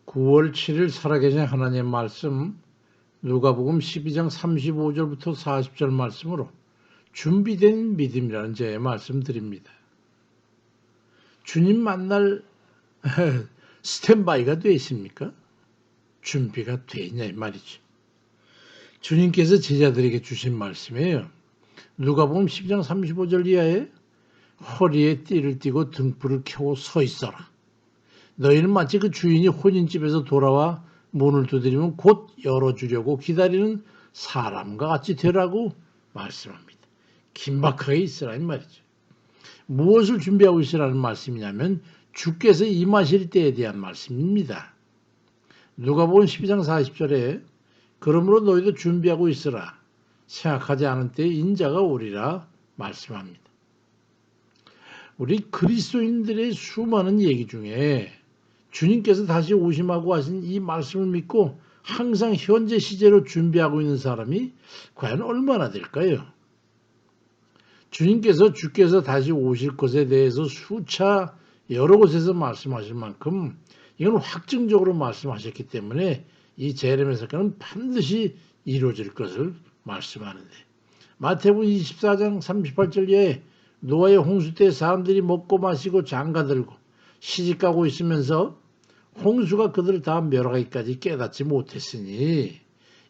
9월 7일 살아계신 하나님의 말씀 누가복음 12장 35절부터 40절 말씀으로 준비된 믿음이라는 제의 말씀드립니다. 주님 만날 스탠바이가 되어 있습니까? 준비가 되어 있냐 이 말이죠. 주님께서 제자들에게 주신 말씀이에요. 누가복음 12장 35절 이하에 허리에 띠를 띠고 등불을 켜고 서 있어라. 너희는 마치 그 주인이 혼인집에서 돌아와 문을 두드리면 곧 열어주려고 기다리는 사람과 같이 되라고 말씀합니다. 긴박하게 있으라 이 말이죠. 무엇을 준비하고 있으라는 말씀이냐면 주께서 임하실 때에 대한 말씀입니다. 누가복음 12장 40절에 그러므로 너희도 준비하고 있으라. 생각하지 않은 때에 인자가 오리라 말씀합니다. 우리 그리스도인들의 수많은 얘기 중에 주님께서 다시 오심하고 하신 이 말씀을 믿고 항상 현재 시제로 준비하고 있는 사람이 과연 얼마나 될까요? 주께서 다시 오실 것에 대해서 수차 여러 곳에서 말씀하실 만큼 이건 확증적으로 말씀하셨기 때문에 이 재림의 사건은 반드시 이루어질 것을 말씀하는데 마태복음 24장 38절에 노아의 홍수 때 사람들이 먹고 마시고 장가들고 시집가고 있으면서 홍수가 그들을 다 멸하기까지 깨닫지 못했으니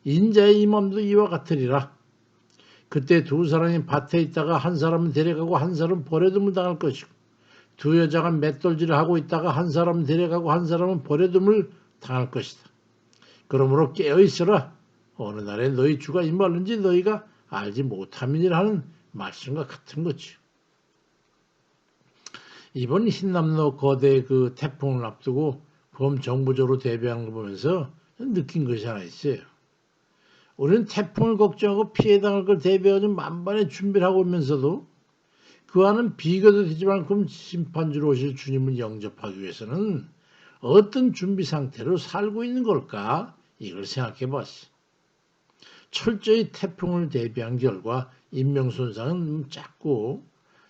인자의 임함도 이와 같으리라. 그때 두 사람이 밭에 있다가 한 사람은 데려가고 한 사람은 버려둠을 당할 것이고 두 여자가 맷돌질을 하고 있다가 한 사람은 데려가고 한 사람은 버려둠을 당할 것이다. 그러므로 깨어있으라. 어느 날에 너희 주가 임하는지 너희가 알지 못함이니라 하는 말씀과 같은 거죠. 이번 흰남노 거대 그 태풍을 앞두고 범정부적으로 대비하는 걸 보면서 느낀 것이 하나 있어요. 우리는 태풍을 걱정하고 피해당할 걸 대비하고 만반의 준비를 하고 오면서도 그 안은 비교도 되지 만큼 심판주로 오실 주님을 영접하기 위해서는 어떤 준비 상태로 살고 있는 걸까? 이걸 생각해 봤어. 철저히 태풍을 대비한 결과 인명손상은 작고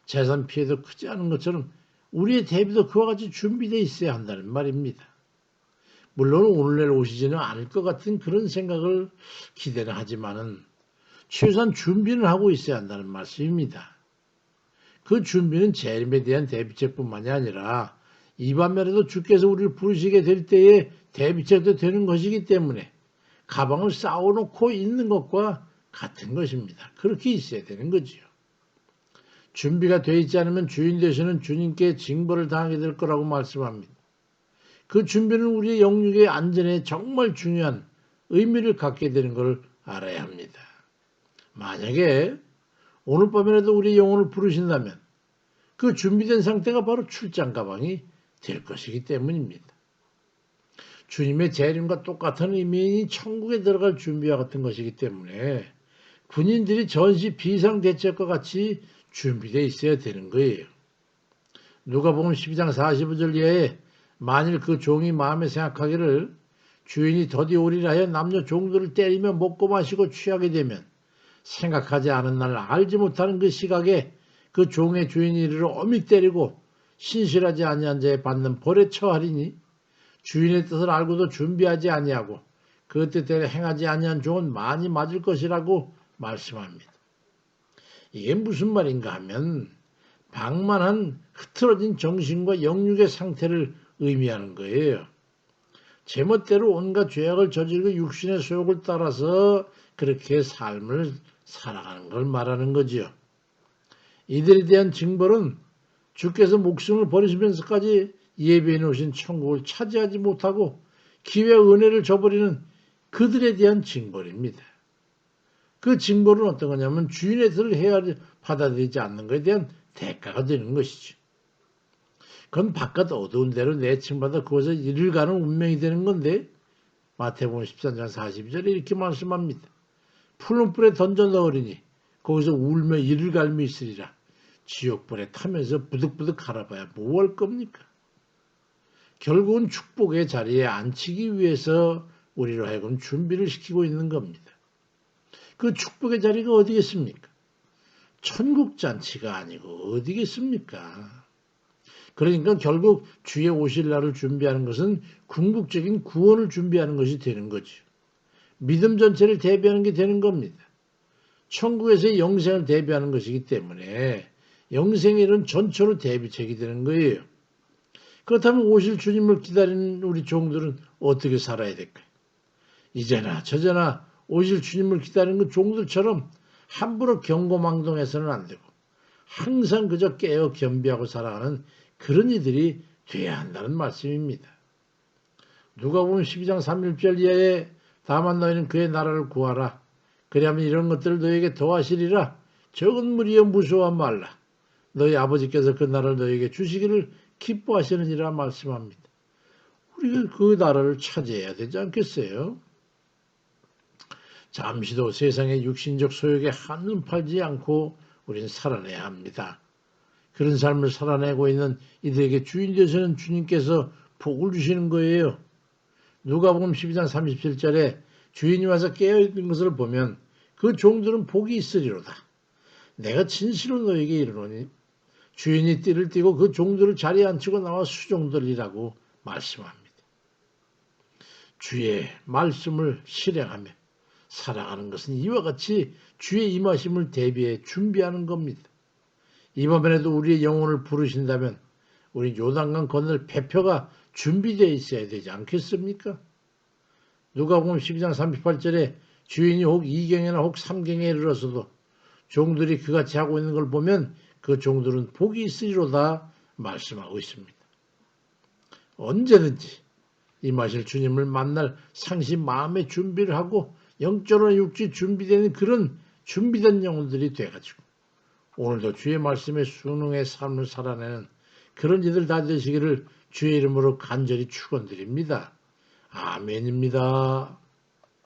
재산 피해도 크지 않은 것처럼 우리의 대비도 그와 같이 준비되어 있어야 한다는 말입니다. 물론 오늘날 오시지는 않을 것 같은 그런 생각을 기대는 하지만은 최소한 준비는 하고 있어야 한다는 말씀입니다. 그 준비는 재림에 대한 대비책뿐만이 아니라 이 반면에도 주께서 우리를 부르시게 될 때에 대비책도 되는 것이기 때문에 가방을 쌓아놓고 있는 것과 같은 것입니다. 그렇게 있어야 되는 거지요. 준비가 되어 있지 않으면 주인 되시는 주님께 징벌을 당하게 될 거라고 말씀합니다. 그 준비는 우리의 영육의 안전에 정말 중요한 의미를 갖게 되는 걸 알아야 합니다. 만약에 오늘 밤이라도 우리의 영혼을 부르신다면 그 준비된 상태가 바로 출장 가방이 될 것이기 때문입니다. 주님의 재림과 똑같은 의미인 천국에 들어갈 준비와 같은 것이기 때문에 군인들이 전시 비상대책과 같이 준비되어 있어야 되는 거예요. 누가복음 12장 45절 이하에 만일 그 종이 마음에 생각하기를 주인이 더디 오리라 하여 남녀 종들을 때리며 먹고 마시고 취하게 되면 생각하지 않은 날 알지 못하는 그 시각에 그 종의 주인이 이르러 엄히 때리고 신실하지 아니한 자에 받는 벌에 처하리니 주인의 뜻을 알고도 준비하지 아니하고 그 뜻대로 행하지 아니한 종은 많이 맞을 것이라고 말씀합니다. 이게 무슨 말인가 하면 방만한 흐트러진 정신과 영육의 상태를 의미하는 거예요. 제멋대로 온갖 죄악을 저지르고 육신의 소욕을 따라서 그렇게 삶을 살아가는 걸 말하는 거지요. 이들에 대한 징벌은 주께서 목숨을 버리시면서까지 예비해 놓으신 천국을 차지하지 못하고 기회와 은혜를 저버리는 그들에 대한 징벌입니다. 그 징벌은 어떤 거냐면 주인의 뜻을 헤아려 받아들이지 않는 것에 대한 대가가 되는 것이죠. 그건 바깥 어두운 데로 내침받아 그것을 이를 가는 운명이 되는 건데 마태복음 13장 42절에 이렇게 말씀합니다. 푸른 불에 던져 넣으리니 거기서 울며 이를 갈미 있으리라. 지옥불에 타면서 부득부득 갈아봐야 뭐 할 겁니까? 결국은 축복의 자리에 앉히기 위해서 우리로 하여금 준비를 시키고 있는 겁니다. 그 축복의 자리가 어디겠습니까? 천국잔치가 아니고 어디겠습니까? 그러니까 결국 주의 오실 날을 준비하는 것은 궁극적인 구원을 준비하는 것이 되는 거죠. 믿음 전체를 대비하는 게 되는 겁니다. 천국에서의 영생을 대비하는 것이기 때문에 영생의 일은 전처로 대비책이 되는 거예요. 그렇다면 오실 주님을 기다리는 우리 종들은 어떻게 살아야 될까요? 이제나 저제나 오실 주님을 기다리는 그 종들처럼 함부로 경고망동해서는 안 되고 항상 그저 깨어 겸비하고 살아가는 그런 이들이 돼야 한다는 말씀입니다. 누가복음 12장 3절 이하에 다만 너희는 그의 나라를 구하라. 그리하면 이런 것들을 너희에게 더하시리라. 적은 무리여 무서워하지 말라. 너희 아버지께서 그 나라를 너희에게 주시기를 기뻐하시느니라 말씀합니다. 우리가 그 나라를 차지해야 되지 않겠어요? 잠시도 세상의 육신적 소욕에 한눈 팔지 않고 우리는 살아내야 합니다. 그런 삶을 살아내고 있는 이들에게 주인 되시는 주님께서 복을 주시는 거예요. 누가복음 12장 37절에 주인이 와서 깨어있는 것을 보면 그 종들은 복이 있으리로다. 내가 진실로 너에게 이르노니 주인이 띠를 띠고 그 종들을 자리에 앉히고 나와 수종들이라고 말씀합니다. 주의 말씀을 실행하며 살아가는 것은 이와 같이 주의 임하심을 대비해 준비하는 겁니다. 이번에도 우리의 영혼을 부르신다면 우리 요단강 건널 배표가 준비되어 있어야 되지 않겠습니까? 누가복음 12장 38절에 주인이 혹 2경이나 혹 3경에 이르러서도 종들이 그같이 하고 있는 걸 보면 그 종들은 복이 있으리로다 말씀하고 있습니다. 언제든지 임하실 주님을 만날 상시 마음의 준비를 하고 영적으로 육지 준비되는 그런 준비된 영혼들이 돼가지고 오늘도 주의 말씀에 순응의 삶을 살아내는 그런 이들 다 되시기를 주의 이름으로 간절히 축원드립니다. 아멘입니다.